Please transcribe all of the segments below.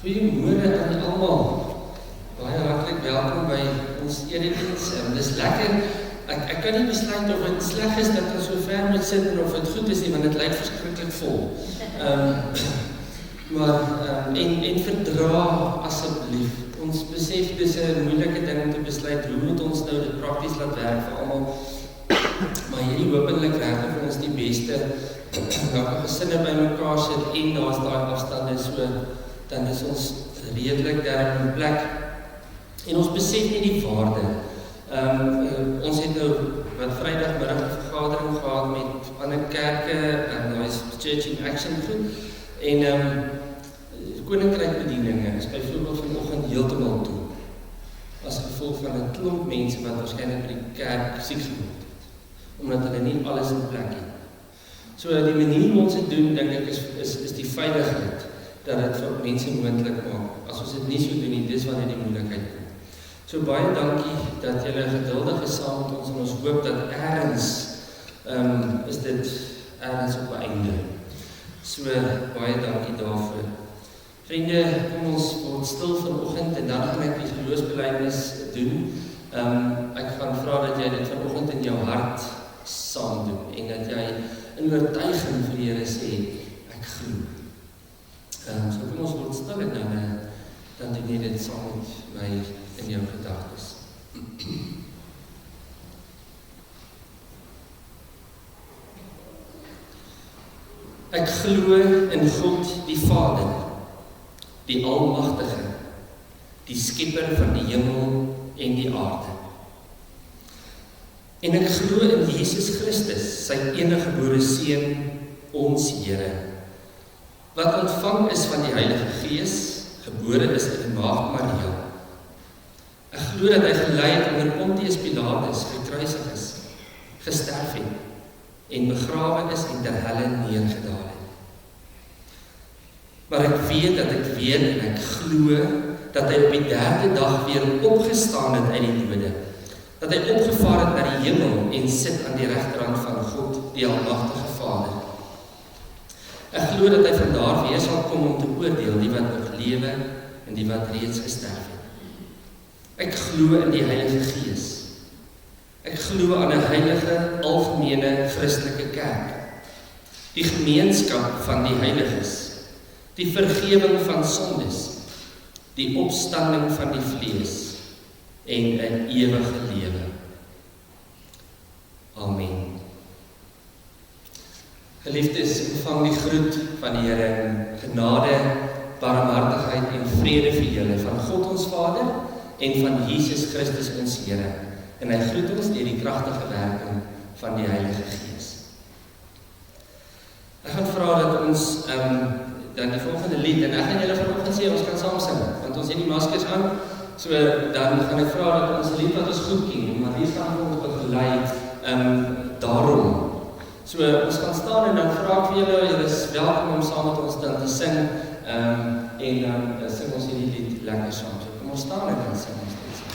Goeiemôre aan almal. Baie hartlik welkom by ons erediens. Dis lekker. Ek kan nie besluit of dit sleg is dat ons so ver moet sit en of dit goed is nie, want dit lyk verskriklik vol. En verdra asseblief. Ons besef dis 'n moeilike ding om te besluit hoe moet ons nou dit prakties laat werk vir almal. Maar hierdie hopelik werk vir ons die beste. Dat gesinne by mekaar sit en daar's daai afstande so, dan is ons redelik daar in plek. En ons besef nie die waarde. Ons het nou wat Vrydagmiddag 'n vergadering gehad met ander kerke en daar is Church in Action groep. En koninkrykbedieninge is byvoorbeeld vanoggend heeltemal toe. As gevolg van 'n klomp mense wat waarskynlik by die kerk siek geword het. Omdat hulle nie alles in plek het. So die manier hoe ons dit doen, dink ek is die veiligheid dat dit vir mense moontlik maak. As ons dit nie so doen nie, dis wanneer die moeilikheid kom. So baie dankie dat julle geduldig is saam met ons en ons hoop dat ergens is dit ergens op 'n einde. So baie dankie daarvoor. Vriende, kom ons word stil vanoggend en dan gaan ek die geloofsbelijdenis doen. Ek gaan vra dat jy dit vanoggend in jou hart saam doen en dat jy in oortuiging vir die Here sê, ek glo. So kom ons word stil en dan doen jy dit saam met my in jou gedagtes. Ek glo in God die Vader, die Almagtige, die Skepper van die hemel en die aarde. En ek glo in Jesus Christus, sy eniggebore Seun, ons Here, wat ontvang is van die Heilige Gees, gebore is in die Maagd Maria. Ek glo dat hy gelei het onder Pontius Pilatus, gekruisig is, gesterf het, en begrawe is en ter helle neergedaal het. Maar ek weet en ek glo dat hy op die 3de dag weer opgestaan het uit die dode, dat hy opgevaar het na die hemel en sit aan die regterhand van God, die Almagtige Vader. Ek glo dat hy vandaar weer sal kom om te oordeel die wat nog lewe en die wat reeds gesterf het. Ek glo in die Heilige Gees. Ek glo aan 'n heilige, algemene, Christelike kerk. Die gemeenskap van die heiliges, die vergewing van sondes, die opstanding van die vlees en 'n ewige lewe. Amen. Geliefdes, ontvang die groet van die Here in genade, barmhartigheid en vrede vir julle van God ons Vader en van Jesus Christus ons Here. En hy groet ons deur die kragtige werking van die Heilige Gees. Ek gaan vra dat ons dan die volgende lied, en ek gaan julle vanoggend sê, ons kan saam sing, want ons het die maskers aan, so dan gaan ek vra dat ons lied wat ons goed ken, maar die gaan vir ons begelei, daarom. So ons gaan staan en dan vra ek vir julle is welkom om saam met ons dan te sing, en dan sing ons hierdie lied lekker saam. So kom ons staan en dan sing ons dit saam.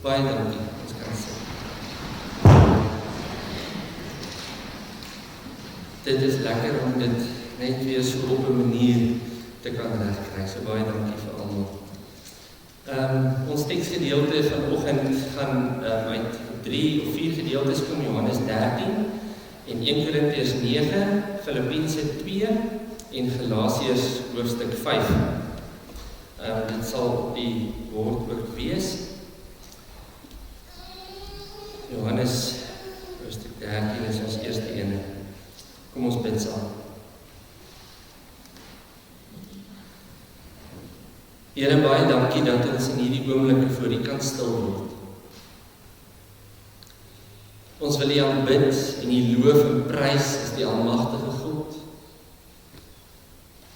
Baie dankie, ons kan sê. Dit is lekker om dit net weer so op 'n manier te kan regkry, so baie dankie vir almal. Ons teksgedeelte vanoggend gaan uit 3 of 4 gedeeltes kom, Johannes 13 en 1 Korintiërs 9, Filippense 2 en Galasiërs hoofstuk 5. Dit sal die woord ook wees. Johannes hoofstuk 13 is ons eerste ene. Kom ons bid saam. Here, baie dankie dat ons in hierdie oomblik voor U kan stil word. Ons wil U aanbid en U loof en prys as die almagtige God.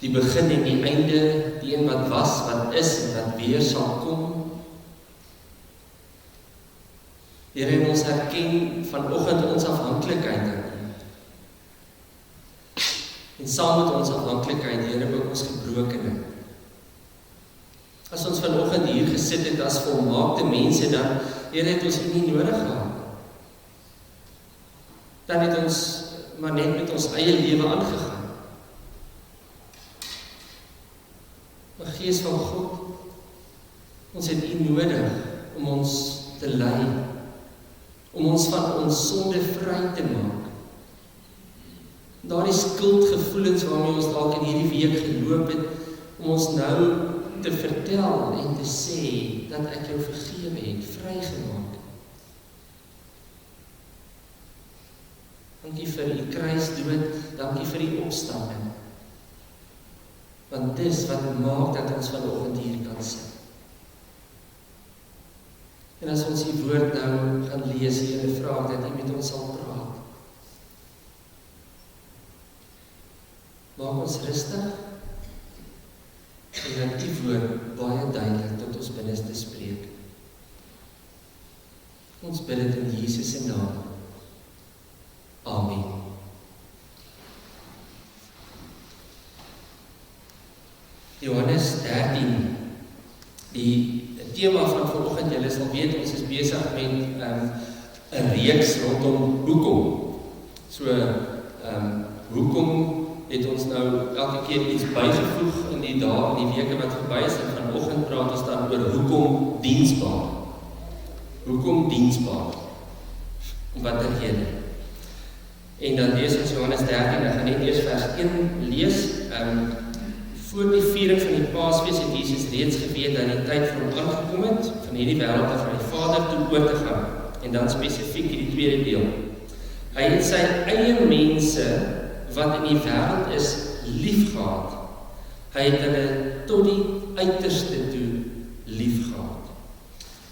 Die begin en die einde, die een wat was, wat is en wat weer sal kom. Here, en ons herken vanoggend ons afhanklikheid aan U. En saam met ons afhanklikheid, Here, ook ons gebrokenheid. As ons vanoggend hier gesit het as volmaakte mense, dan, Here, het ons U nie nodig gehad. Dan het ons maar net met ons eie lewe aangegaan. Maar Gees van God, ons het U nodig om ons te lei, om ons van ons sonde vry te maak. Daardie skuldgevoelens waarmee ons dalk in hierdie week geloop het, om ons nou te vertel en te sê dat ek jou vergewe het, vrygemaak. Dankie vir U kruisdood, dankie vir U opstanding. Want dis wat maak dat ons vanoggend hier kan sit. En as ons die woord nou gaan lees, Here, vra ek dat U met ons sal praat. Maak ons rustig en dat U woord baie duidelik tot ons binneste spreek. Ons bid dit in Jesus se naam. Amen. Johannes 13. Die tema van vanoggend, julle sal weet, ons is besig met 'n reeks rondom hoekom. So, hoekom het ons nou elke keer iets bygevoeg in die dae en die weke wat verby is, en vanoggend praat ons dan oor hoekom diensbaar. Hoekom diensbaar? Om watter rede? En dan lees ons Johannes 13, ek gaan net eers vers 1 lees. Voor die viering van die Paasfees het Jesus reeds geweet dat die tyd vir hom aangekom het, van hierdie wêreld af na die Vader toe oor te gaan. En dan spesifiek die tweede deel. Hy het sy eie mense wat in die wêreld is, lief gehad. Hy het hulle tot die uiterste toe lief gehad.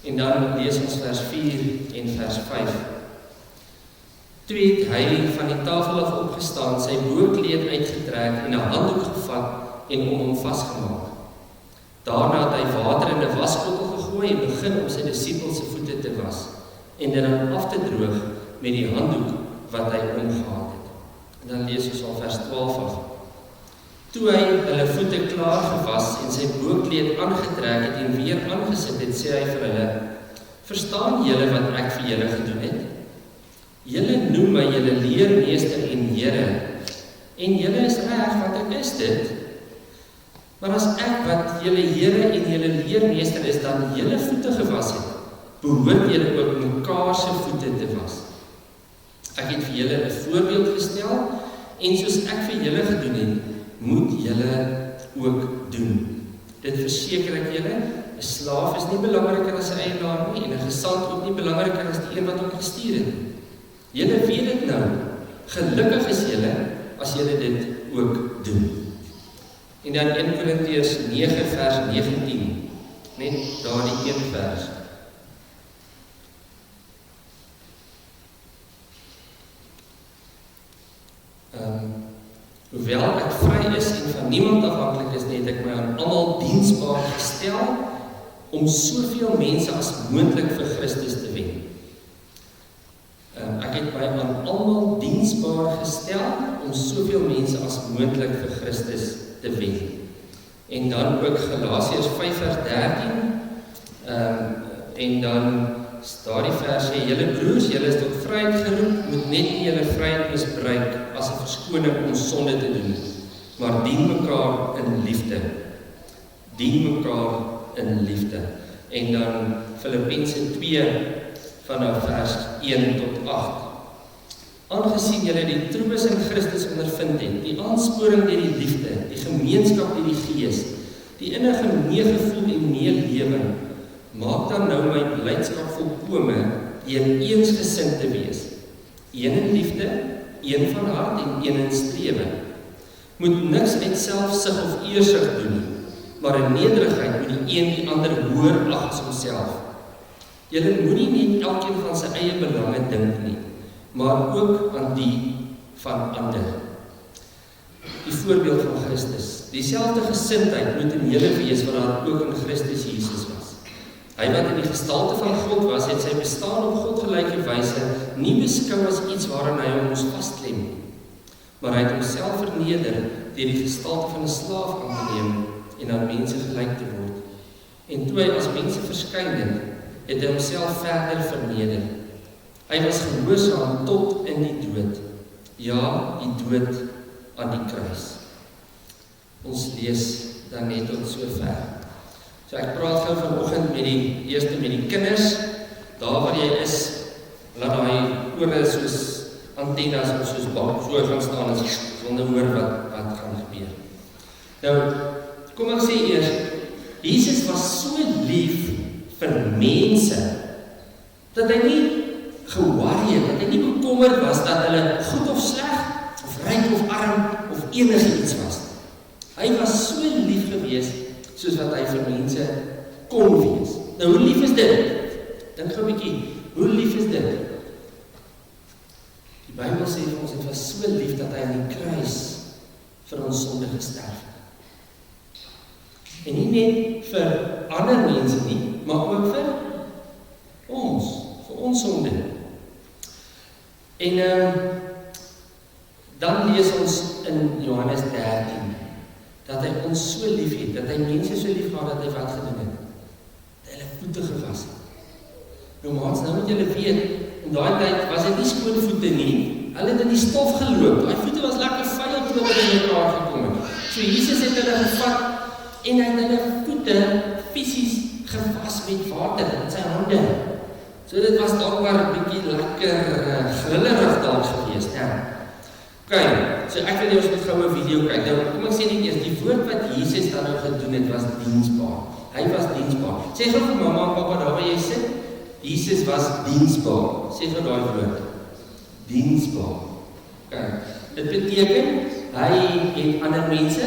En dan lees ons vers 4 en vers 5. Toe het hy van die tafel af opgestaan, sy boorkleed uitgetrek en 'n handdoek gevat en om hom vasgemaak. Daarna het hy water in 'n waskottel gegooi en begin om sy disippels se voete te was en dit dan af te droog met die handdoek wat hy omgehad het. En dan lees ons al vers 12 af. Toe hy hulle voete klaar gewas en sy boorkleed aangetrek het en weer aangesit het, sê hy vir hulle: "Verstaan julle wat ek vir julle gedoen het? Julle noem my julle leermeester en Here, en julle is reg, want ek is dit. Maar as ek wat julle Here en julle leermeester is, dan julle voete gewas het, behoort julle ook mekaar se voete te was. Ek het vir julle 'n voorbeeld gestel, en soos ek vir julle gedoen het, moet julle ook doen. Dit verseker ek julle, 'n slaaf is nie belangriker as sy eienaar nie, en 'n gesant ook nie belangriker as die een wat hom gestuur het. Julle weet dit nou, gelukkig is julle as julle dit ook doen." En dan 1 Korintiërs 9 vers 19, net daardie een vers. Hoewel ek vry is en van niemand afhanklik is, het ek my aan almal diensbaar gestel om soveel mense as moontlik vir Christus te wen. Ek het my aan almal diensbaar gestel om soveel mense as moontlik vir Christus te wen. En dan ook Galasiërs 5 vers 13 en dan daardie vers sê, julle broers, julle is tot vryheid geroep, moet net nie julle vryheid misbruik as 'n verskoning om sonde te doen, maar dien mekaar in liefde. Dien mekaar in liefde. En dan Filippense 2 vanaf vers 1 tot 8. Aangesien julle die troebes in Christus ondervind het, die aansporing deur die liefde, die gemeenskap deur die Gees, die innige meegevoel en meelewing, maak dan nou my blydskap volkome deur eensgesind te wees. Een in liefde, een van hart en een in strewe. Moet niks uit selfsug of eersug doen nie, maar in nederigheid moet die een die ander hoër ag as homself. Julle moenie net elkeen van sy eie belange dink nie, maar ook aan die van ander. Die voorbeeld van Christus. Dieselfde gesindheid moet in julle wees wat daar ook in Christus Jesus was. Hy wat in die gestalte van God was, het sy bestaan op godgelyke wyse nie beskou as iets waaraan hy hom moes vasklem nie, maar hy het homself verneder deur die gestalte van 'n slaaf aan te neem en aan mense gelyk te word. En toe hy as mense verskyn het hy homself verder verneder. Hy was gehoorsaam tot in die dood. Ja, die dood aan die kruis. Ons lees dan net tot so ver. So ek praat gou vanoggend met die kinders, daar waar jy is, laat daai ore soos antennes of soos bak, so gaan staan as sonder hoor wat gaan gebeur. Nou, kom ek sê eers, Jesus was so lief vir mense, dat hy nie geworry het, dat hy nie bekommerd was dat hulle goed of sleg, of ryk of arm, of enige iets was. Hy was so lief gewees, soos wat hy vir mense kon wees. Nou, hoe lief is dit? Dink gou 'n bietjie, hoe lief is dit? Die Bybel sê vir ons, het was so lief dat hy aan die kruis vir ons sonde gesterf het. En nie net vir ander mense nie, maar ook vir ons sonde. En dan lees ons in Johannes 13, dat hy ons so lief het, dat hy mense so lief gehad, dat hy wat gedoen het? Dat hy hulle voete gewas het. Nou maats, nou moet julle weet, in daai tyd was dit nie skoon voete nie, hulle het in die stof geloop, daai voete was lekker vuil toe hulle in mekaar gekom het. So Jesus het hulle gevat, en hy het hulle voete fisies gewas met water in sy hande. So dit was dalk maar 'n bietjie lekker grillerig dalk gewees, ja. Ok, so ek wil jy ons met gou 'n video kyk. Nou, kom ek sê net eers, die woord wat Jesus dan nou gedoen het, was diensbaar. Hy was diensbaar. Sê gou vir mamma en pappa daar waar jy sit, Jesus was diensbaar. Sê gou daai woord. Diensbaar. Ok, dit beteken, hy het ander mense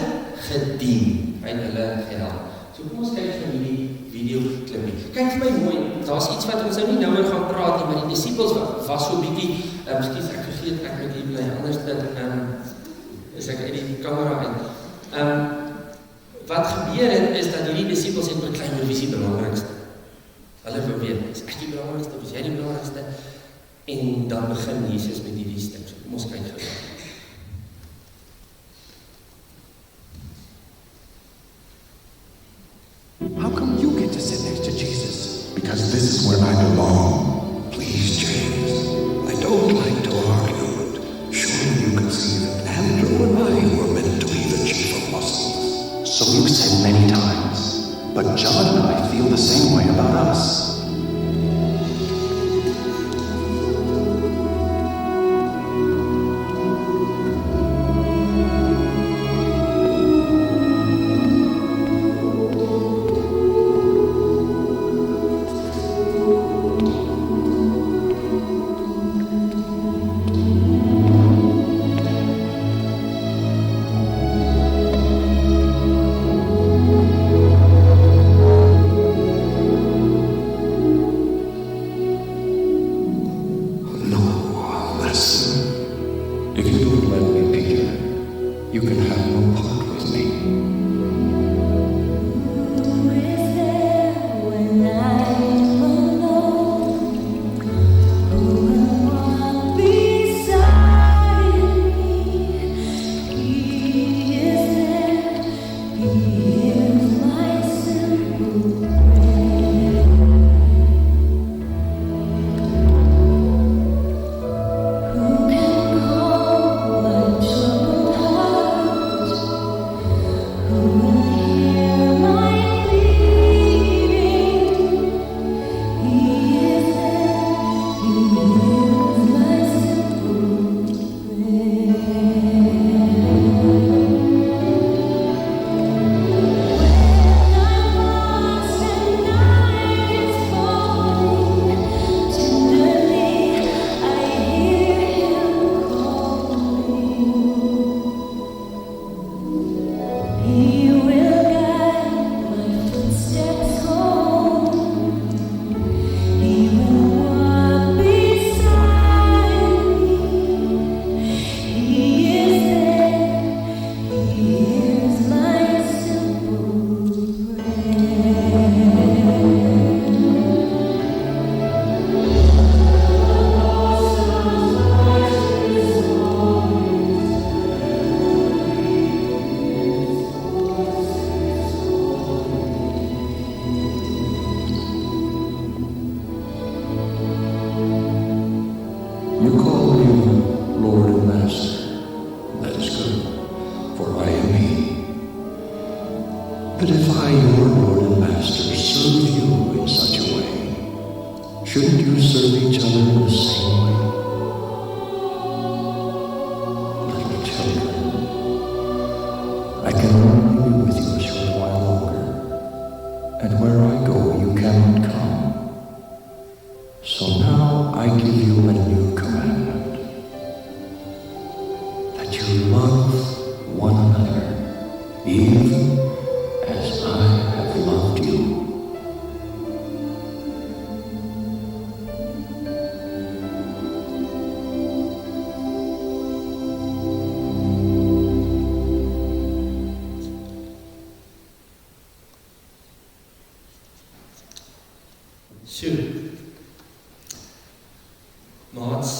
gedien. Hy het hulle gehelp. So kom ons kyk vir hierdie video klippie. Kyk vir my mooi, daar's iets wat ons nou nie nou oor gaan praat nie, maar die disippels was so 'n bietjie, ekskuus, ek vergeet ek met hier bly, anders is ek uit die kamera uit. Wat gebeur het, is dat hierdie disippels het beklei oor wie is die belangrikste. Hulle wou weet, is ek die belangrikste, of is jy die belangrikste? En dan begin Jesus met hierdie stuk. So kom ons kyk gou. How come you get to sit next to Jesus? Because this is where I belong. Please, James. I don't like to argue, but surely you can see that Andrew and I were meant to be the chief apostles. So you've said many times, but John and I feel the same way about us. shouldn't you serve each other in the same way? Little children, I can only be with you a short while longer, and where I go you cannot come. So now I give you a new commandment, that you love one another, even as I have loved you. Maats,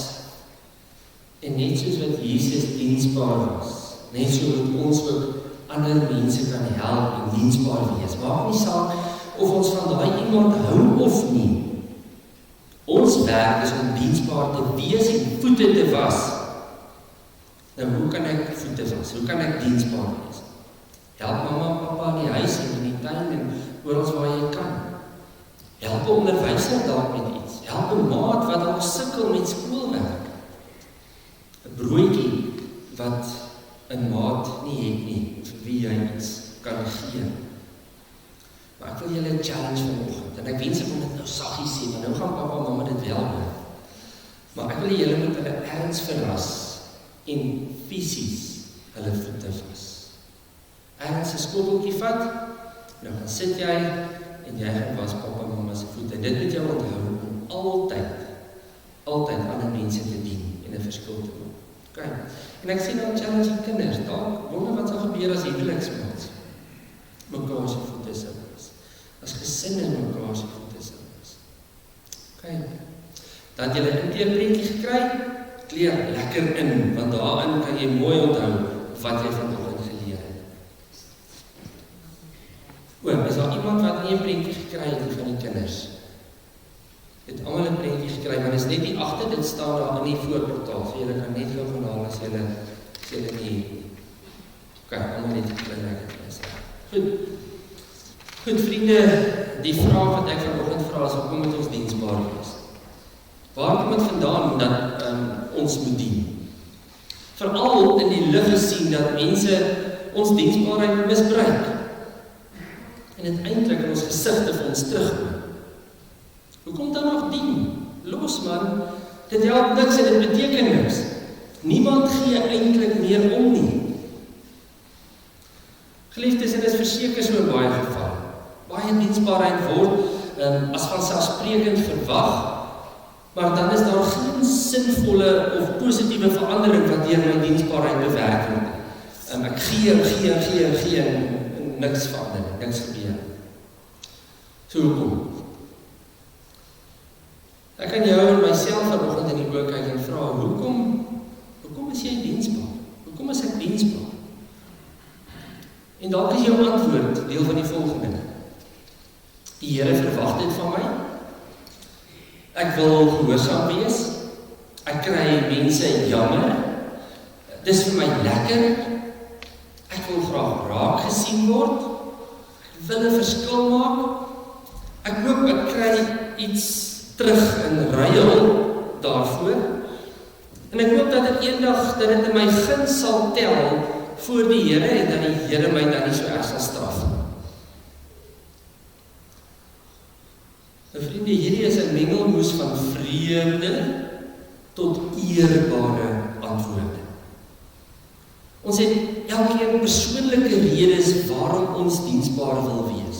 en net soos wat Jesus diensbaar was, net so moet ons ook ander mense kan help en diensbaar wees. Maak nie saak of ons van daai iemand hou of nie. Ons werk is om diensbaar te wees en voete te was. Nou, hoe kan ek voete was? Hoe kan ek diensbaar wees? Help mamma en papa in die huis en in die tuin en oral waar jy kan. Help 'n onderwyser dalk met iets. Help 'n maat wat dalk sukkel met skoolwerk. 'n Broodjie wat 'n maat nie het nie, vir wie jy iets kan gee. Maar ek wil julle challenge vanoggend, en ek wens ek kon dit nou saggies sê, maar nou gaan papa en mamma dit wel hoor. Maar ek wil julle met hulle erns verras en fisies hulle voete vas. Erns 'n skotteltjie vat, nou gaan sit jy en jy gaan was papa en mamma se voete. En dit moet jy onthou om altyd ander mense te dien en 'n verskil te maak. Okay. En ek sê nou challenge die kinders, dalk wonder wat sal gebeur as huweliksmaats mekaar se voete sou was. As gesinne mekaar se voete sou was. Okay. Dan jy 'n teerprentjie gekry, kleer lekker in, want daarin kan jy mooi onthou wat jy vanoggend geleer het. Is daar iemand wat nie 'n prentjie gekry het van die kinders? Het almal 'n prentjie gekry, maar dit is net die agter, dit staan daar in die voorportaal, so julle kan net gou gaan haal as julle nie. Okay, almal net gekry lekker is. Goed vriende, die vraag wat ek vanoggend vra is, hoekom moet ons diensbaar wees? Waar kom dit vandaan dat ons moet dien? Veral in die lig gesien dat mense ons diensbaarheid misbruik. En dit eintlik in ons gesigte vir ons terugkom. Hoekom dan nog dien? Los man, dit help niks en dit beteken niks. Niemand gee eintlik meer om nie. Geliefdes, en dit is verseker so in baie geval. Baie diensbaarheid word as vanselfsprekend verwag, maar dan is daar geen sinvolle of positiewe verandering wat deur my diensbaarheid bewerk word. Ek gee en niks verander, niks gebeur. So hoekom? Ek kan jou en myself vanoggend in die oë kyk en vra, hoekom is jy diensbaar? Hoekom is ek diensbaar? En dalk is jou antwoord deel van die volgende. Die Here verwag dit van my. Ek wil gehoorsaam wees. Ek kry mense jammer. Dis vir my lekker. Ek wil graag raak gesien word. Ek wil 'n verskil maak. Ek hoop ek kry iets terug in ruil daarvoor. En ek hoop dat dit eendag dat dit in my guns sal tel voor die Here en dat die Here my dan nie so erg sal straf. Nou vriende, hierdie is 'n mengelmoes van vreemde tot eerbare antwoorde. Ons het elkeen persoonlike redes waarom ons diensbaar wil wees.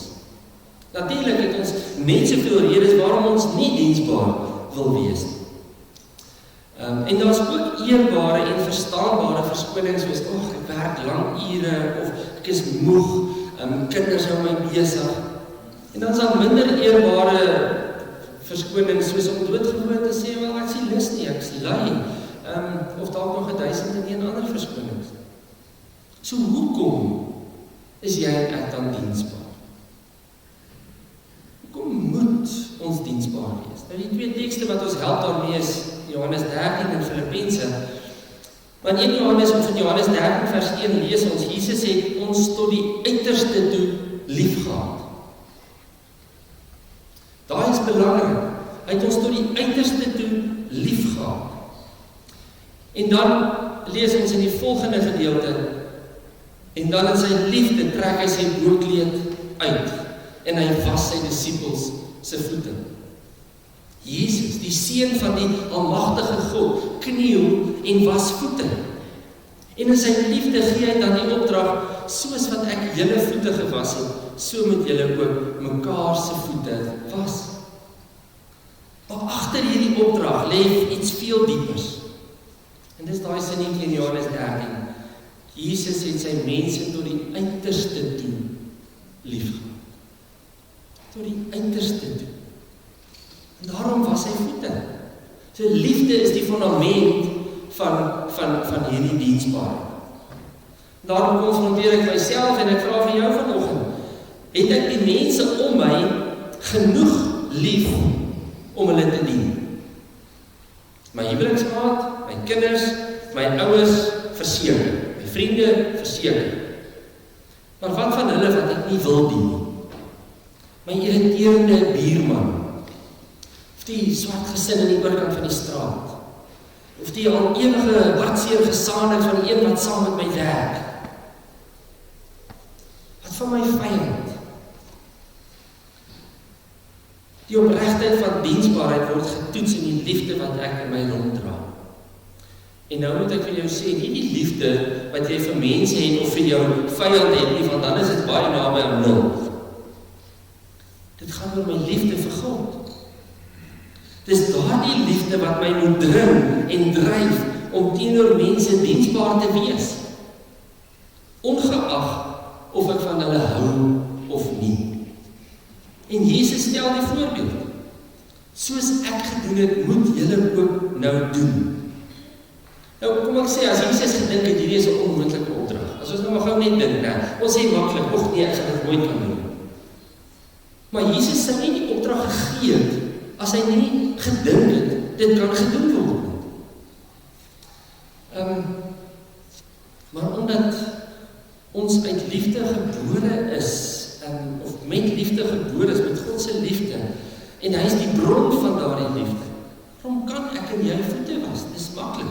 Natuurlik het ons net soveel redes waarom ons nie diensbaar wil wees nie. En daar is ook eerbare en verstaanbare verskonings soos, ek werk lang ure, of ek is moeg, kinders hou my besig. En dan is daar minder eerbare verskonings soos om doodgewoon te sê, wel ek sien lus nie, ek is lui, of dalk nog 1001 ander verskonings. So hoekom is jy en ek dan diensbaar? Hoekom moet ons diensbaar wees? Nou die twee tekste wat ons help daarmee is Johannes 13 en Filippense. Want in Johannes 13 vers 1 lees ons, Jesus het ons tot die uiterste toe liefgehad. Daai is belangrik. Hy het ons tot die uiterste toe liefgehad. En dan lees ons in die volgende gedeelte, en dan in sy liefde trek hy sy broekleed uit, en hy was sy disippels se voete. Jesus, die seun van die almagtige God, kniel en was voete. En in sy liefde gee hy dan die opdrag, soos wat ek julle voete gewas het, so moet julle ook mekaar se voete was. Maar agter hierdie opdrag lê iets veel diepers. En dis daai sinnetjie in Johannes 13. Jesus het sy mense tot die uiterste toe liefgehad. Tot die uiterste toe. En daarom was hy voete. Sy liefde is die fundament van hierdie diensbaarheid. Daarom konfronteer ek myself en ek vra vir jou vanoggend, het ek die mense om my genoeg lief om hulle te dien? My huweliksmaat, my kinders, my ouers, verseker. My vriende, verseker. Maar wat van hulle wat ek nie wil dien nie? My irriterende buurman, of die swart gesin in die oorkant van die straat, of die al ewige hartseer gesaanheid van die een wat saam met my werk. Wat van my vyand? Die opregtheid van diensbaarheid word getoets in die liefde wat ek in my ronddra. En nou moet ek vir jou sê, nie die liefde wat jy vir mense het of vir jou vyand het nie, want dan is dit baie naby aan 0. Dit gaan oor my liefde vir God. Dis daardie liefde wat my moet dring en dryf om teenoor mense diensbaar te wees. Ongeag of ek van hulle hou of nie. En Jesus stel die voorbeeld. Soos ek gedoen het, moet julle ook nou doen. Nou, kom ek sê, as Jesus gedink het, hierdie is 'n onmoontlike opdrag. As ons nou maar gou net dink, nou, ons sê maklik, och nee, ek gaan dit nooit kan doen. Maar Jesus sê nie die opdrag gegee het, as hy nie gedink het, dit kan gedoen word. Maar omdat ons uit liefde gebore is, of met liefde gebore is, met God se liefde, en hy is die bron van daardie liefde, waarom kan ek in jou voete was? Dis maklik.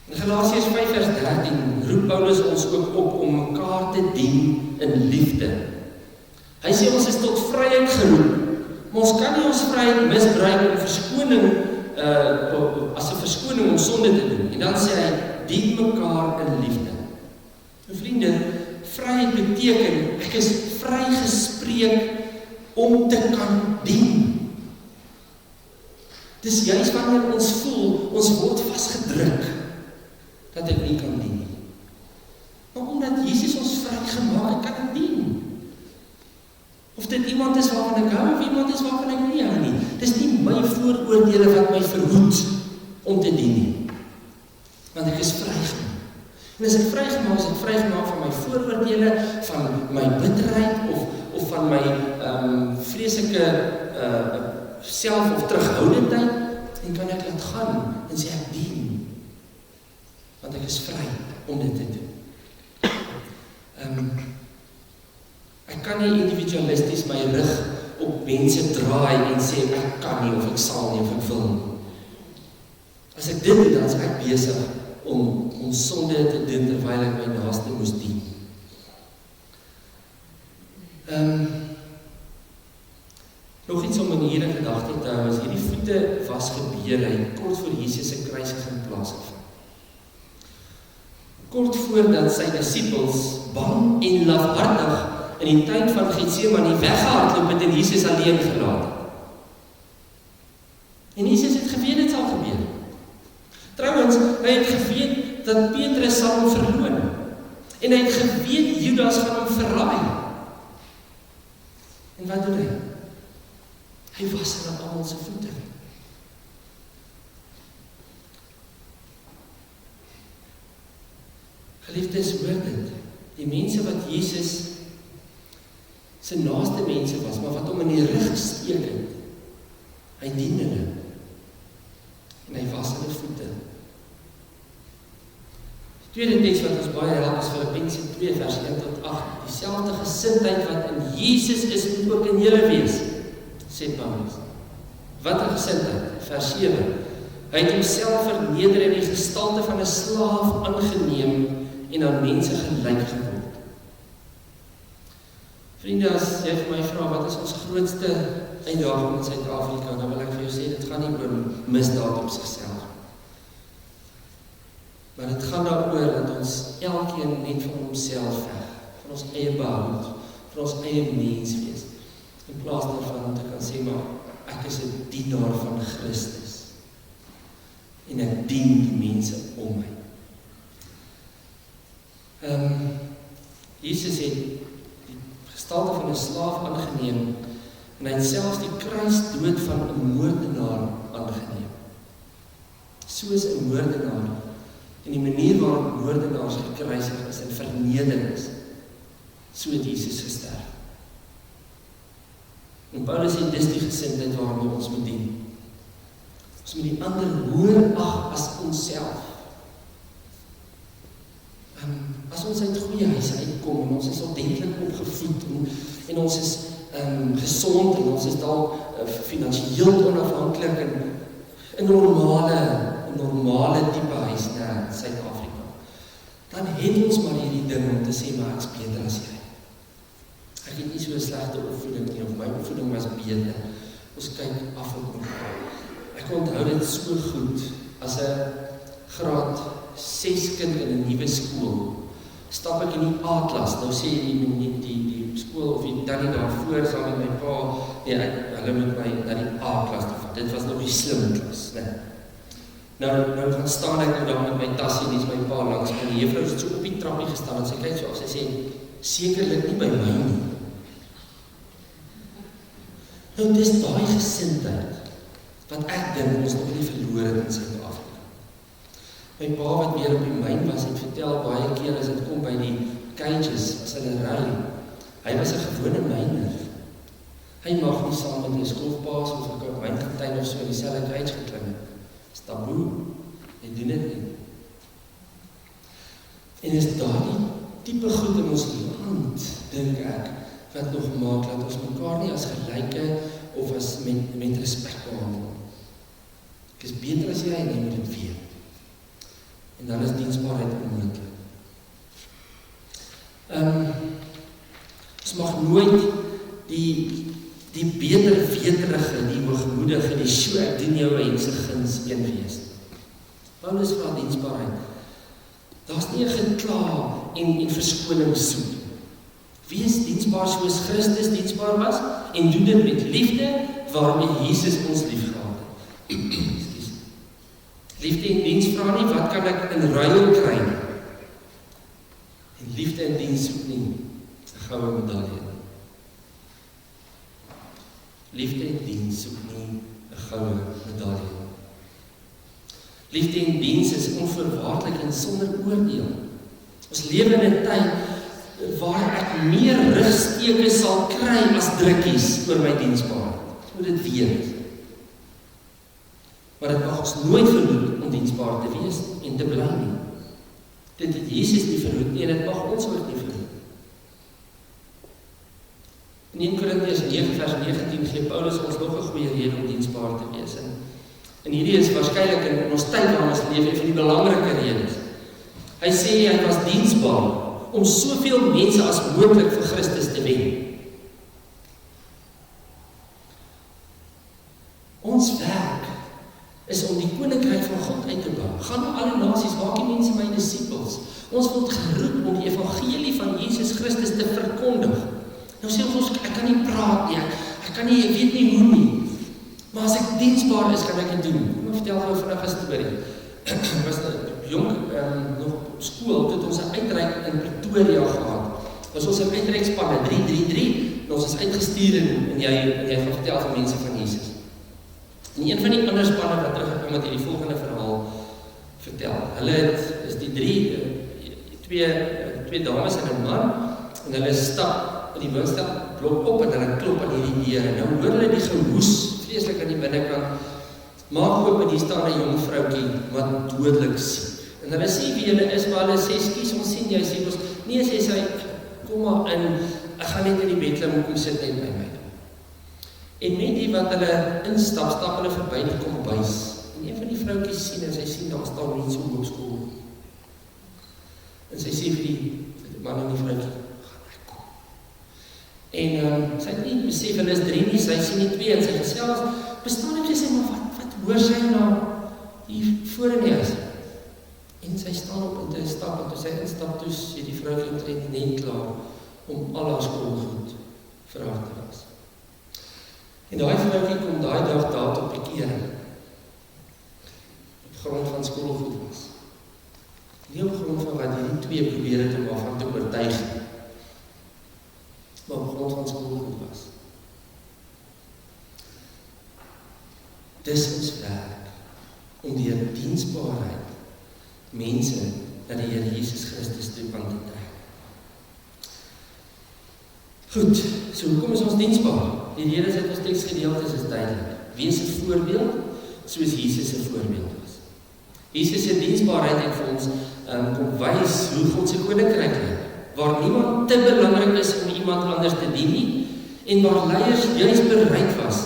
In Galasiërs 5 vers 13 roep Paulus ons ook op om mekaar te dien in liefde. Hy sê ons is tot vryheid geroep, maar ons kan nie ons vryheid misbruik om verskoning, as 'n verskoning om sonde te doen. En dan sê hy, dien mekaar in liefde. En vriende, vryheid beteken, ek is vrygespreek om te kan dien. Dis juist wanneer ons voel, ons word vasgedruk, dat ek nie kan dien nie. Maar omdat Jesus ons vrygemaak het, kan ek dien. Of dit iemand is waarvan ek hou, of iemand is waarvan ek nie hou nie. Dis nie my vooroordele wat my verhoed om te dien nie. Want ek is vrygemaak. En as ek vrygemaak is, ek vrygemaak van my vooroordele, van my bitterheid, of van my vreeslike self- of terughoudendheid, en kan ek laat gaan, en sê ek dien. Want ek is vry om dit te doen. Ek kan nie individualisties my rug op mense draai en sê ek kan nie, of ek sal nie, of ek wil nie. As ek dit doe, dan is ek besig om ons sonde te doen terwyl ek my naaste moes dien. Nog iets om in hierdie gedagte te hou, is hierdie voete was gebeur, hy kort voor Jesus se kruisiging plaasgevind. Kort voordat sy disippels bang en lafhartig in die tuin van Getsemane weggehardloop het en Jesus alleen gelaat het. En Jesus het geweet dit sal gebeur. Trouwens, hy het geweet dat Petrus sal hom verloon. En hy het geweet Judas gaan hom verraai. En wat doen hy? Hy was hulle almal se voete. Geliefdes, hoor dit. Die mense wat Jesus sy naaste mense was, maar wat hom in die rug gesteek het, hy dien hulle. En hy was hulle voete. Die tweede teks wat ons baie help is Filippense 2 vers 1 tot 8. Dieselfde gesindheid wat in Jesus is, moet ook in julle wees. sê Paulus. Wat 'n gesindheid, vers 7. Hy het homself verneder in die gestalte van 'n slaaf aangeneem en aan mense gelyk geword. Vriende, as jy vir my vra, wat is ons grootste uitdaging in Suid-Afrika, dan wil ek vir jou sê, dit gaan nie oor misdaad op sigself. Maar dit gaan daaroor dat ons elkeen net van homself veg, van ons eie behoud, van ons eie mens wees, in plaas daarvan om te kan sê, maar ek is 'n dienaar van Christus, en ek dien die mense om my. Jesus het die gestalte van 'n slaaf aangeneem, en hy het selfs die kruisdood van 'n moordenaar aangeneem. Soos 'n moordenaar, en die manier waarop moordenaars gekruisig is en verneder is, so het Jesus gesterf. En Paulus sê, dis die gesindheid waarmee ons moet dien. Ons moet die ander hoër ag as onsself. As ons uit goeie huise uitkom, en ons is ordentlik opgevoed, en ons is gesond, en ons is dalk finansiëel onafhanklik, en 'n normale tipe huis in Suid-Afrika, dan het ons maar hierdie ding om te sê, maar ek is beter as jy. Ek het nie so 'n slegte opvoeding nie, of my opvoeding was beter. Ons kyk af op mekaar. Ek onthou dit so goed, as 'n graad 6 kind in 'n nuwe skool, stap ek in die A-klas, nou sê die skool, of die tannie daarvoor, saam met my pa, hulle moet my na die A-klas toe vat, dit was nog die slim klas, nee. Nou gaan staan ek daar met my tassie, en die is my pa langs, en die juffrou het so op die trappie gestaan, en sy kyk so af, sy sê, sekerlik nie by my nie. Nou, dis daai gesindheid, wat ek dink ons nog nie verloor het in Suid-Afrika. My pa wat weer op die myn was, het vertel baie keer as dit kom by die cages, as hulle ry, hy was 'n gewone myner. Hy mag nie saam met 'n skofpaas of 'n mynkaptein of so in dieselfde cage geklim het. Dis taboe. Hy doen dit nie. En is daardie tipe goed in ons land, dink ek, wat nog maak dat ons mekaar nie as gelyke of as met respek behandel. Ek is beter as jy en jy moet dit weet. En dan is diensbaarheid onmoontlik. Ons mag nooit die beter weterige, die hoogmoedige, die so ek doen jou wense guns een wees. Paulus vra diensbaarheid. Daar's nie 'n gekla en verskoning soek. Wees diensbaar soos Christus diensbaar was en doen dit met liefde waarmee Jesus ons liefgehad het. Liefde en diens vra nie, wat kan ek in ruil kry? En liefde en diens soek nie 'n goue medalje. Liefde en diens soek nie 'n goue medalje. Liefde en diens is onvoorwaardelik en sonder oordeel. Ons lewe in 'n tyd waar ek meer rugsteke sal kry as drukkies oor my diensbaarheid. Ek moet dit weet. Maar dit mag ons nooit verhoed om diensbaar te wees en te bly nie. Dit het Jesus nie verhoed nie en dit mag ons ook nie verhoed. In 1 Korintiërs 9 vers 19 gee Paulus ons nog 'n goeie rede om diensbaar te wees. En hierdie is waarskynlik in ons tyd waarin ons leef, een van die belangrike redes. Hy sê hy was diensbaar om soveel mense as moontlik vir Christus te wen. Ons werk is om die koninkryk van God uit te bou. Gaan na alle nasies, maak die mense my disippels. Ons word geroep om die evangelie van Jesus Christus te verkondig. Nou sê ons, ek kan nie praat nie, ek kan nie, ek weet nie hoe nie. Maar as ek diensbaar is, kan ek dit doen. Kom, vertel gou vandag 'n storie. Ek was jong, nog op skool, toe het ons 'n uitreik in Pretoria gehad. Was ons 'n uitreikspanne, 333, en ons is uitgestuur en jy gaan vertel vir mense van Jesus. En een van die ander spanne wat teruggekom het, die volgende verhaal vertel. Hulle is die twee dames en 'n man, en hulle stap in die woonstel, blok op en hulle klop aan hierdie deur. En nou hoor hulle die gehoes, vreeslik aan die binnekant, maak oop en hier staan 'n jong vroutjie wat dodelik siek. En hulle sê wie hulle is, maar hulle sê, skus, ons sien jy, sê ons, nee, sê sy, kom maar in, ek gaan net in die bed klim, kom sit net by my. En net die wat hulle instap, stap hulle verby die kombuis. En een van die vrouwtjies sien, en sy sien, daar staan nie so op skool. En sy sê vir die man en die vrouwtjie, gaan ek kom. En sy het nie besef, hulle is 3 nie, sy sien die 2, en sy gesels, bestaan en sy sê, maar wat hoor sy nou hier voor in die huis? En sy staan op en sy stap, en toe sy instap, toe sê die vrouwtjie omtrent net klaar, om al haar skoolgoed vir haar te was. En daai vrouwtjie kom daai dag daar tot bekering, op grond van skoolgoed was. Nie op grond van wat hierdie 2 probeer het om waarvan te oortuig, maar op grond van skoolgoed was. Dis ons werk, om deur diensbaarheid mense na die Here Jesus Christus toe aan te trek. Goed, so hoekom is ons diensbaar? Die Here sê ons teksgedeeltes is duidelik. Wees 'n voorbeeld, soos Jesus 'n voorbeeld was. Jesus se diensbaarheid het vir ons kom wys hoe God se koninkryk lyk, waar niemand te belangrik is om iemand anders te dien nie, en waar leiers juis bereid was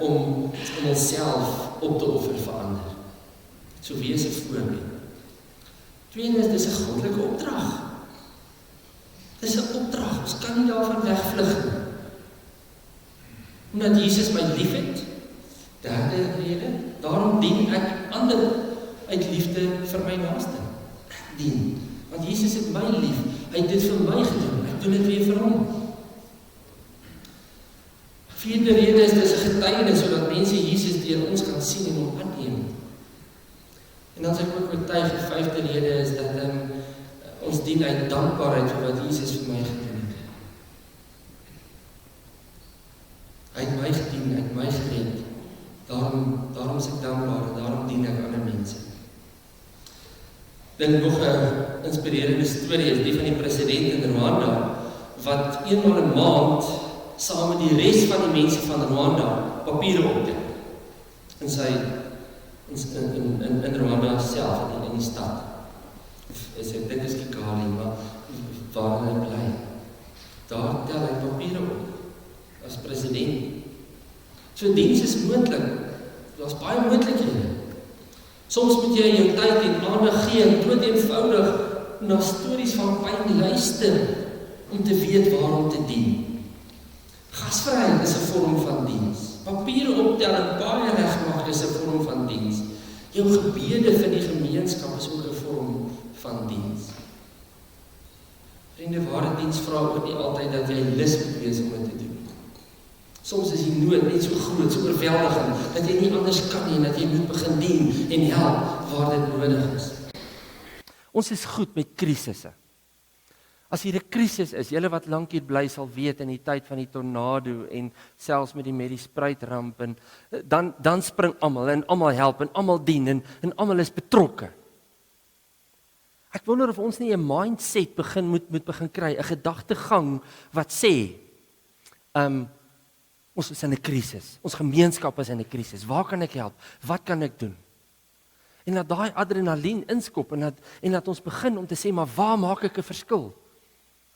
om homself op te offer vir ander. So wees 'n voorbeeld. Tweede is, dis 'n goddelike opdrag. Dis 'n opdrag, ons kan nie daarvan wegvlug nie. Omdat Jesus my lief het, derde rede, daarom dien ek ander uit liefde vir my naaste. Ek dien, want Jesus het my lief, hy het dit vir my gedoen, ek doen dit weer vir hom. Vierde rede is, dis 'n getuienis, sodat mense Jesus deur ons kan sien en hom aanneem. En dan sê ek ook oortuig, die 5de rede is, dat ons dien uit dankbaarheid vir wat Jesus vir my gedoen het. Hy het my gedien, hy het my gered. Daarom is ek dankbaar en daarom dien ek ander mense. Dink nog 'n inspirerende storie is die van die president in Rwanda, wat eenmaal 'n maand saam met die res van die mense van Rwanda papiere optel. In Rwanda self, in die stad. Ek dink is Kigali, maar waar hy bly. Daar tel hy papiere op, as president. So diens is moontlik, daar's baie moontlikhede. Soms moet jy jou tyd en aandag gee, dood eenvoudig na stories van pyn luister, om te weet waarom te dien. Gasvryheid is 'n vorm van diens. Papiere optel en baie regmaak is 'n vorm van diens. Jou gebede vir die gemeenskap is ook 'n vorm van diens. Vriende, ware diens vra ook nie altyd dat jy lus moet wees om dit te doen. Soms is die nood net so groot, so oorweldigend, dat jy nie anders kan nie, en dat jy moet begin dien en help waar dit nodig is. Ons is goed met krisisse. As hier 'n krisis is, julle wat lank hier bly sal weet in die tyd van die tornado en selfs met die spruitramp, en dan spring almal en almal help en almal dien en almal is betrokke. Ek wonder of ons nie 'n mindset moet begin kry, 'n gedagtegang wat sê, ons is in 'n krisis, ons gemeenskap is in 'n krisis, waar kan ek help, wat kan ek doen? En dat daai adrenalien inskop en dat ons begin om te sê, maar waar maak ek 'n verskil?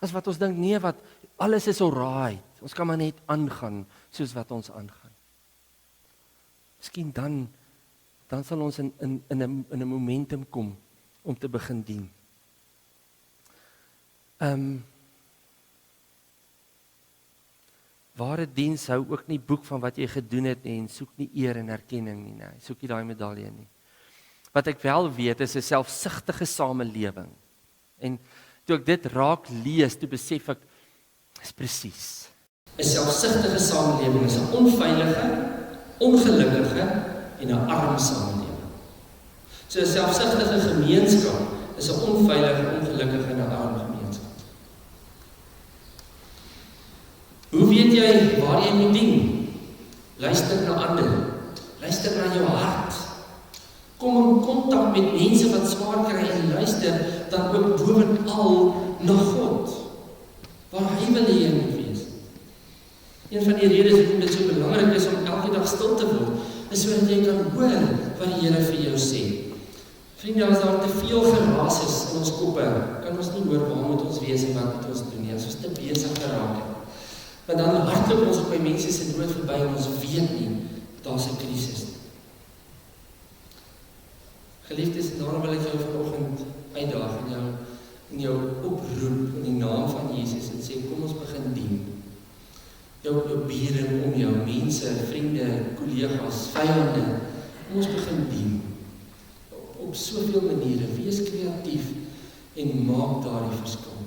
As wat ons dink, nee, wat alles is alright, ons kan maar net aangaan soos wat ons aangaan. Miskien dan sal ons in 'n momentum kom om te begin dien. Ware diens hou ook nie boek van wat jy gedoen het nie, en soek nie eer en erkenning nie, soek nie daai medalje nie. Wat ek wel weet is 'n selfsugtige samelewing. En toe ek dit raak lees, toe besef ek, is presies. 'n selfsugtige samelewing is 'n onveilige, ongelukkige en 'n arm samelewing. So 'n selfsugtige gemeenskap is 'n onveilige, ongelukkige en 'n arm gemeenskap. Hoe weet jy waar jy moet dien? Luister na ander. Luister na jou hart. Kom in kontak met mense wat swaar kry en luister dan ook bovenal na God, waar hy wil hê jy moet wees. Een van die redes hoekom dit so belangrik is om elke dag stil te word, is sodat jy kan hoor wat die Here vir jou sê. Vriende, as daar te veel geraas is in ons koppe, kan ons nie hoor waar moet ons wees en wat moet ons doen nie, as ons te besig geraak het. Want dan hardloop ons op by mense se dood verby en ons weet nie, daar's 'n krisis. Geliefdes, daarom wil ek jou vanoggend uitdaag in jou oproep in die naam van Jesus en sê, kom ons begin dien. Jou bure om jou, mense, vriende, kollegas, vyande, kom ons begin dien. Op soveel maniere, wees kreatief en maak daardie verskil.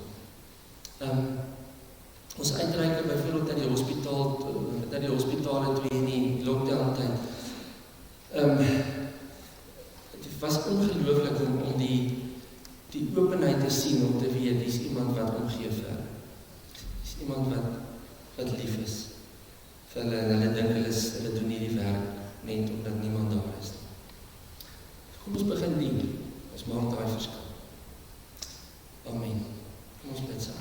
Ons uitreike byvoorbeeld na die hospitale toe in die lockdown tyd. Het was ongelooflik om die openheid te sien, om te weet, dis iemand wat omgee vir. Dis iemand wat lief is vir hulle, en hulle dink hulle doen nie die werk net omdat niemand daar is. Kom ons begin dien, ons maak daai verskil. Amen. Kom ons bid saam.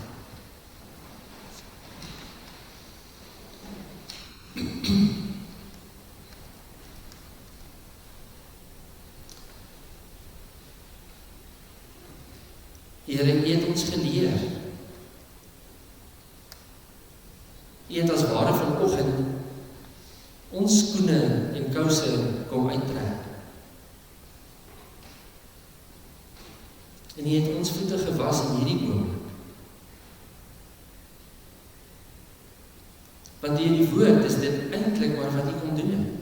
Here, U het ons geleer. U het as ware vanoggend ons skoene en kouse kom uittrek. En U het ons voete gewas in hierdie oomblik. Want deur die woord is dit eintlik maar wat U kom doen het.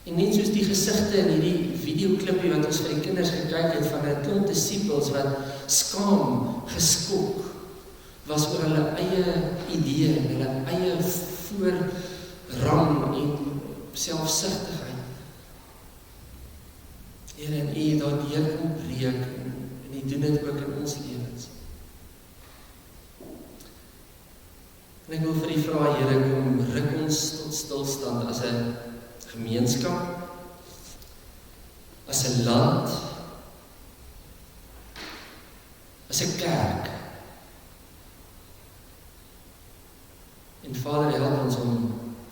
En net soos die gesigte in hierdie videoklippie wat ons vir die kinders gekyk het van 'n klomp disippels wat skaam, geskok was oor hulle eie idee, hulle eie voorrang en selfsugtigheid. Here, en U daardeur kom breek en U doen dit ook in ons lewens. En ek wil vir U vra, Here, kom ruk ons tot stilstand as 'n gemeenskap, as 'n land, as 'n kerk. En Vader, help ons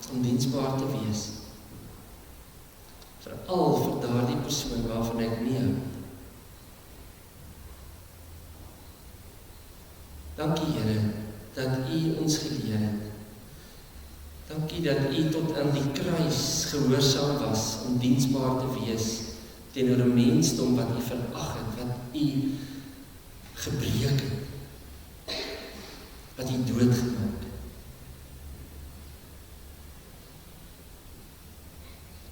om diensbaar te wees. Veral vir daardie persoon waarvan ek nie hou. Dankie, Here, dat U ons geleer het. Dankie dat U tot aan die kruis gehoorsaam was om diensbaar te wees teenoor 'n mensdom wat U verag het, wat U gebreek het, wat U doodgemaak het.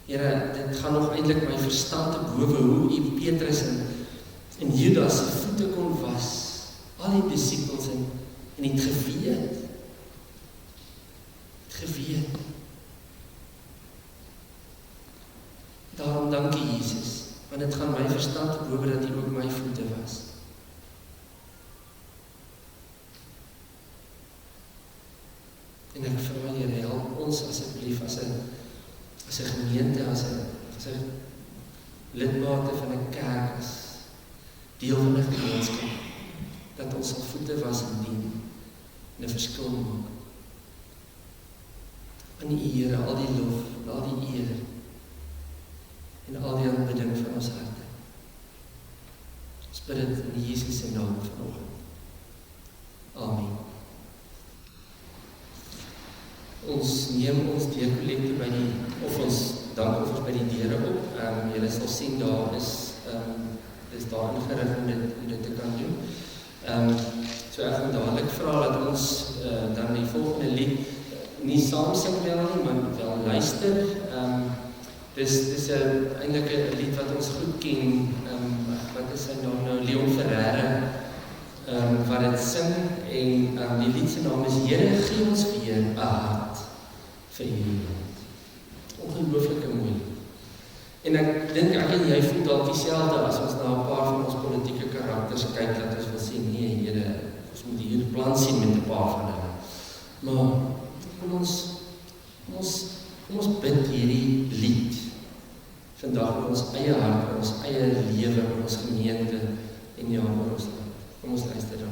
Here, dit gaan nog eintlik my verstand te bowe hoe U Petrus en Judas se voete kon was, al die disippels en het geweet. Geweet. Daarom dankie Jesus, want dit gaan my verstand te bowe dat U ook my voete was. En ek vra Here, help ons asseblief as 'n gemeente, as 'n lidmate van 'n kerk, as deel van 'n gemeenskap, dat ons al voete was en dien en 'n verskil maak. Aan U Here, al die lof, al die eer en al die aanbidding van ons harte. Ons bid dit in Jesus se naam vanoggend. Amen. Ons neem ons deurkollekte of ons dankoffers by die deure op. Julle sal sien daar is daar ingerig om dit te kan doen. So ek gaan dadelik vra dat ons dan die volgende lied nie saam sing wel nie, maar wel luister. Dis eintlik 'n lied wat ons goed ken. Wat is sy naam nou? Leon Ferreira wat dit sing, en die lied se naam is Here, gee ons weer 'n hart vir hierdie land. Ongelooflike mooi. En ek dink ek en jy voel dalk dieselfde as ons na 'n paar van ons politieke karakters kyk, dat ons wil sê, nee Here, ons moet hier 'n plan sien met 'n paar van hulle. Maar kom ons bid hierdie lied vandag oor ons eie hart, oor ons eie lewe, oor ons gemeente en ja, oor ons land. Kom ons luister dan.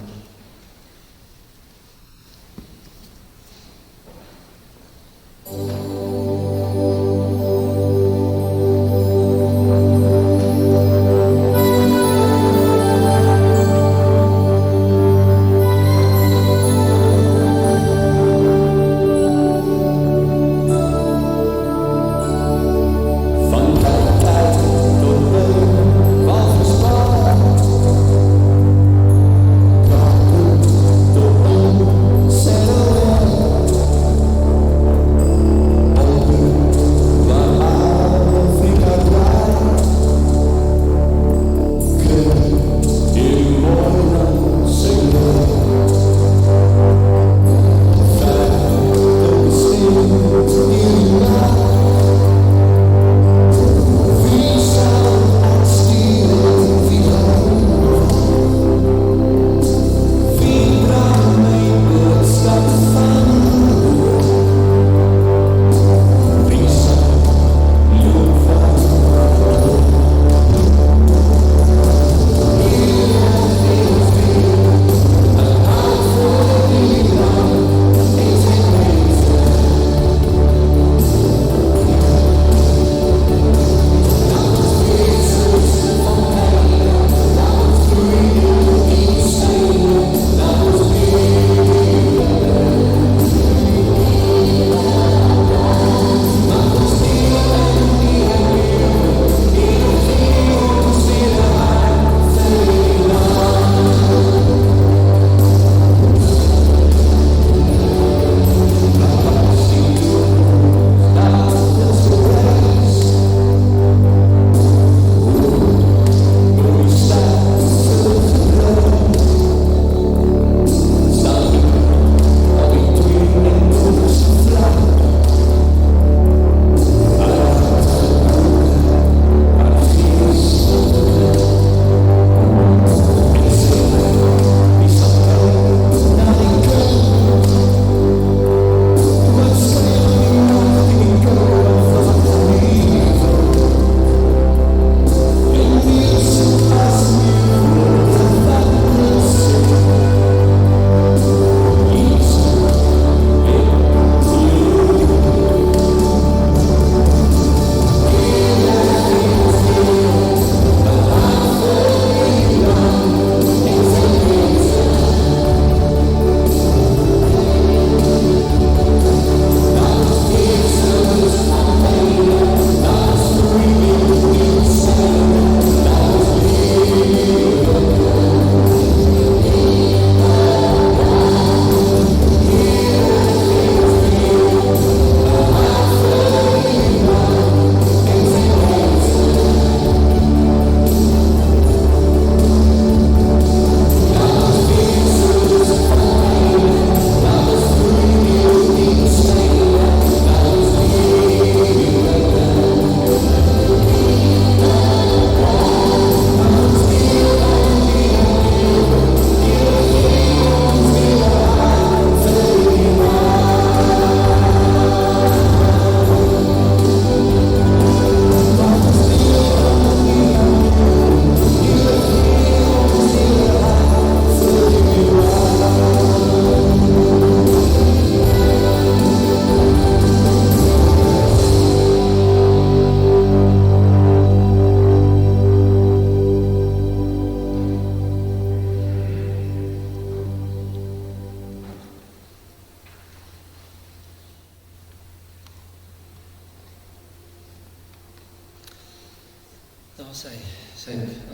Daar sê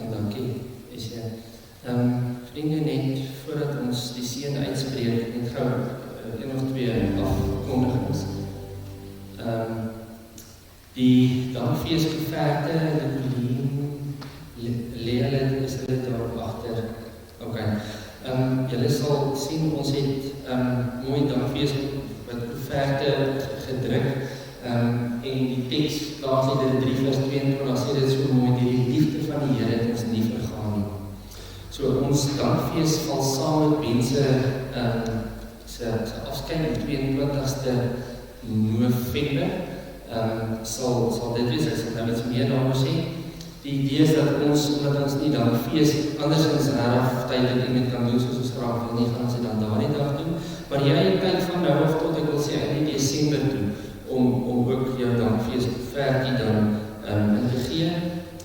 dankie, is jy. Vriende, net voordat ons die seën uitspreek, net gou een of twee afkondigings. Die dankfeesgeverte, die Colleen, Leerlid, is hulle daar agter. Ok. Julle sal sien, ons het mooi dankfeesgeverte gedruk. En die teks, Klaagliedere 3 vers 22, sê dit so mooi, die liefde van die Here het ons nie vergaan nie. So ons dankfees val saam met mense se afskeid op 22ste November. Sal dit wees, ek sal nou iets meer daaroor sê. Die idee is dat ons, omdat ons nie dankfees andersins reg tydelik iemand kan doen soos ons graag wil nie, gaan ons dit dan daardie dag doen. Maar jy kyk van nou af tot, ek wil sê, in Desember toe, om ook jou dankfees verkie dan in te gee,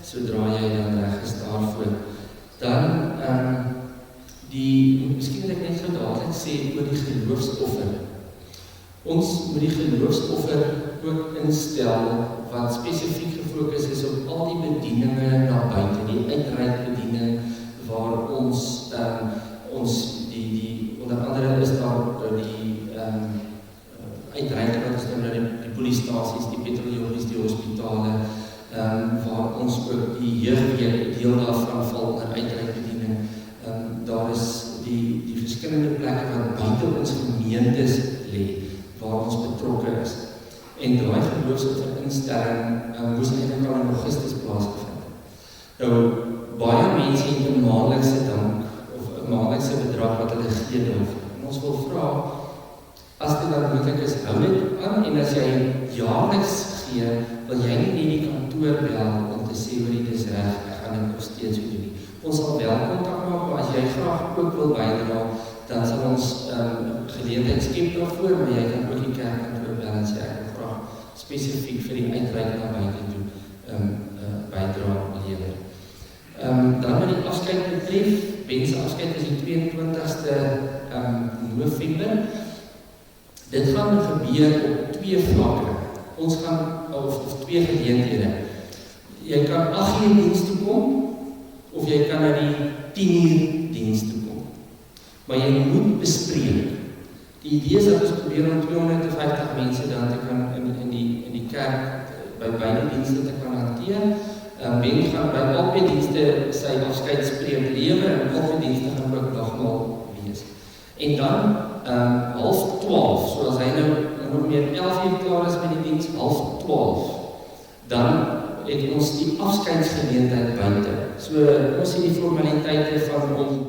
sodra jy dan reg is daarvoor. Dan, miskien wil ek net so dadelijk sê oor die geloofsoffer. Ons moet die geloofsoffer ook instel, wat spesifiek gefokus is op al die bedieninge na buiten, die uitreikbediening, waar ons, onder andere is daar die uitreik, wat is dan die poliestasies, die petroljogies, die hospitale, waar ons ook die jeugdweek deel daarvan val naar uitreikbediening. Daar is die verskillende plekke wat buiten ons gemeentes lê, waar ons betrokke is. En daai geloofsoffer-instelling moes eintlik al in Augustus plaasgevind. Nou, baie mense het 'n maandelikse dank, of 'n maandelikse bedrag wat hulle gee daarvoor. En ons wil vra, as dit dan moontlik is, hou dit aan, en as jy jaarliks gee, wil jy nie die kantoor bel om te sê, hoor dit is reg, ek gaan dit nog steeds doen nie. Ons sal wel kontak maak, maar as jy graag ook wil bydra, dan sal ons geleentheid skep daarvoor, maar jy kan ook die kerkkantoor bel en sê, ek wil graag spesifiek vir die uitreik na buiten toe bydra lewer. Dan met die afskeid betref, Bense afskeid is die 22ste November. Dit gaan gebeur op 2 vlakke. Ons gaan, of 2 geleenthede. Jy kan 8 uur diens toe kom, of jy kan na die 10 uur diens toe kom. Maar jy moet bespreek. Die idee is dat ons probeer om 250 mense dan te kan in die kerk by beide dienste te kan hanteer. Ben gaan by albei dienste sy afskeidspreek lewer en albei dienste gaan ook nagmaal wees. En dan 11:30, so as hy nou meer 11 uur klaar is met die diens, 11:30, dan het ons die afskeidsgeleentheid buite. So ons sien die formaliteite van om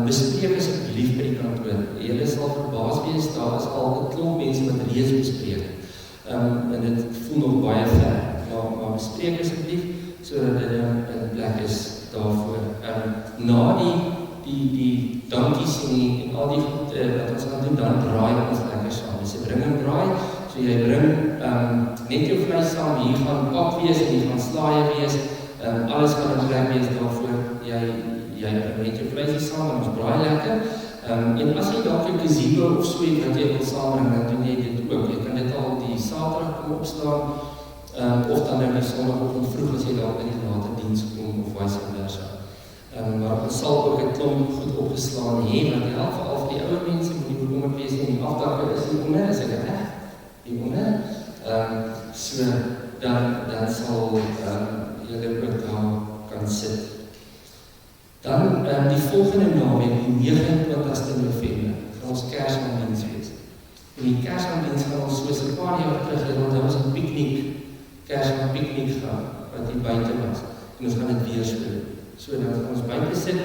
bespreek asseblief by die kantoor. Julle sal verbaas wees, daar is al 'n klomp mense wat reeds bespreek. En dit voel nog baie ver, maar bespreek asseblief, sodat dit in plek is daarvoor. Na die dankies en al die goed wat ons gaan doen, dan draai ons lekker saam. Dis 'n bring en draai, so jy bring net jou vleis saam, hier gaan pap wees en hier gaan slaaie wees, alles gaan in plek wees daarvoor. Jy met jou vleis saam en ons braai lekker. En as jy dalk jou gazebo of so iets wat jy wil saambring, dan doen jy dit ook. Jy kan dit al die Saterdag kom opslaan, of dan nou die Sondagoggend vroeg as jy dalk in die later diens kom of vice versa. Maar ons sal ook 'n klomp goed opgeslaan hê, want die helft van die ouer mense moet nie bekommerd wees nie, die afdakke is nie onder, is ek reg? Die onder. So dan sal julle ook daar kan sit. Dan die volgende naweek, die 29ste November, gaan ons Kersdiens wees. En die Kersdiens gaan ons soos 'n paar jaar terug, daar was 'n piknik, Kersdienspiknik gaan, wat hier buite was. En ons gaan dit weer speel. So dan gaan ons buite sit,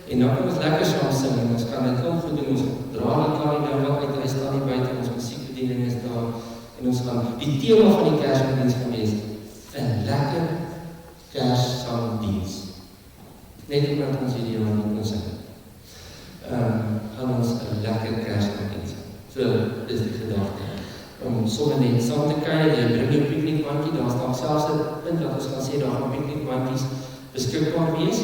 en dan kan ons lekker saam sing, en ons kan dit al goed doen, ons dra die kar nie nou wel uit, hy staan hier buite, ons musiekbediening is daar, en ons gaan, die thema van die Kersdiens gaan wees, 'n lekker Kersdiens. Net omdat ons hierdie jaar nie kon sing. Gaan ons 'n lekker Kersdiens. So So, dis die gedagte. Om sommer net saam te kuier, jy bring jou piknikmandjie, daar staan selfs 'n punt dat ons gaan sê, daar gaan piknikmandjies beskikbaar wees.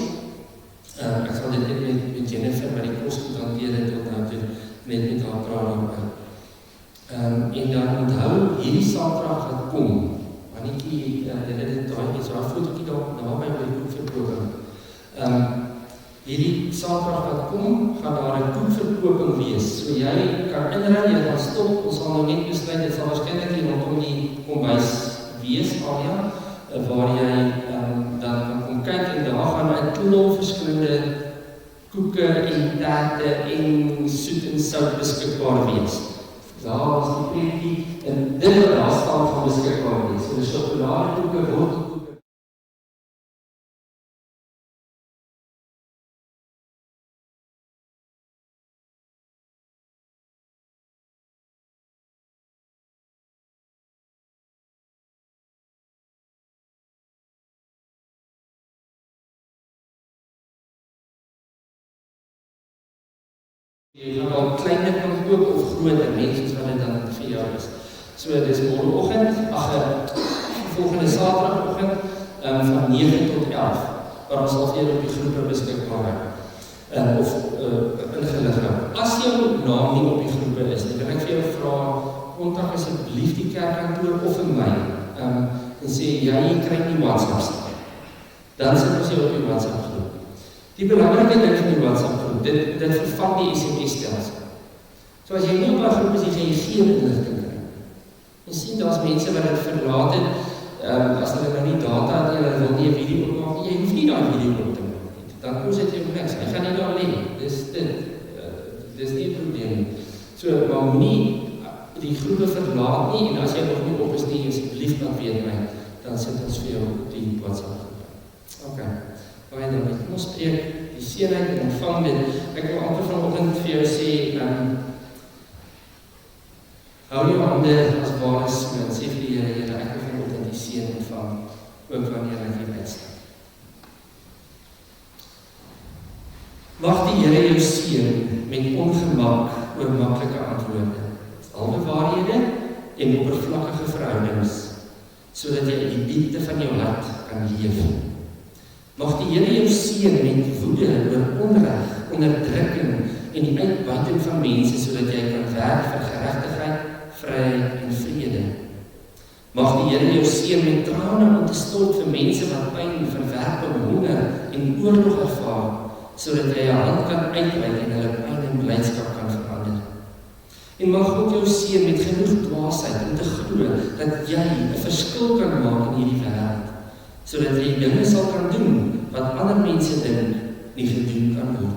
Ek sal dit net met Jennifer, maar die kos moet hanteer dit tot nou toe, net met haar praat daaroor. En dan onthou, hierdie Saterdag wat kom, Annetjie, dit is daai iets, waar voetjie daar naby by die koekverkoping. Hierdie Saterdag wat kom, gaan daar 'n koekverkoping wees. So jy kan inry, jy gaan stop, ons sal nou net besluit, dit sal waarskynlik hier rondom die kombuis wees, area, waar jy dan kan kom kyk en daar gaan 'n klomp verskillende koeke en taarte en soet en sout beskikbaar wees. Daar is die prentjie en dit wat daar staan gaan beskikbaar wees. So sjokoladekoeke, wortelkoeke. Jy gaan al kleiner kan koop of groter, net soos wat dit dan vir jou is. So, dis môreoggend, volgende Saterdagoggend, van 9 tot 11, waar ons al weer op die groepe beskikbaar of ingelig. As jou naam nie op die groepe is, dan kan ek vir jou vra, kontak asseblief die kerkkantoor of in my, en sê, jy kry nie WhatsApp nie. Dan sit ons jou op die WhatsApp groep. Die belangrike ding van die WhatsApp groep, dit vervat die SMS-stelsel. So as jy nie op 'n groep is, jy gaan geen inligting kry. Ons sien, daar's mense wat dit verlaat het, as hulle nou nie data het, hulle wil nie 'n video opmaak, jy hoef nie daai video op te maak nie. Dan kos dit jou niks, jy gaan nie daar lê. Dis nie 'n probleem. So, maar moenie die groepe verlaat nie, en as jy nog nie op is nie, asseblief laat weet my, dan sit ons vir jou op die WhatsApp groep. Okay. Baie dankie. Ons spreek die seëning en ontvang dit. Ek wil amper vanoggend vir jou sê, hou jou hande as ware so, en sê vir die Here, ek wil vanoggend die seën ontvang, ook wanneer ek hier uitstap. Mag die Here jou seën met ongemak oor maklike antwoorde, albewaarhede en oppervlakkige verhoudings, sodat jy in die diepte van jou hart kan leef. Mag die Here jou seën met woede oor onreg, onderdrukking en die uitbuiting van mense, sodat jy kan werk vir geregtigheid, vryheid en vrede. Mag die Here jou seën met trane om te stort vir mense wat pyn, verwerping, honger en oorlog ervaar, sodat jy 'n hand kan uitreik en hulle pyn en blydskap kan verander. En mag God jou seën met genoeg dwaasheid om te glo dat jy 'n verskil kan maak in hierdie wêreld, sodat jy dinge sal kan doen wat ander mense dink nie gedoen kan word.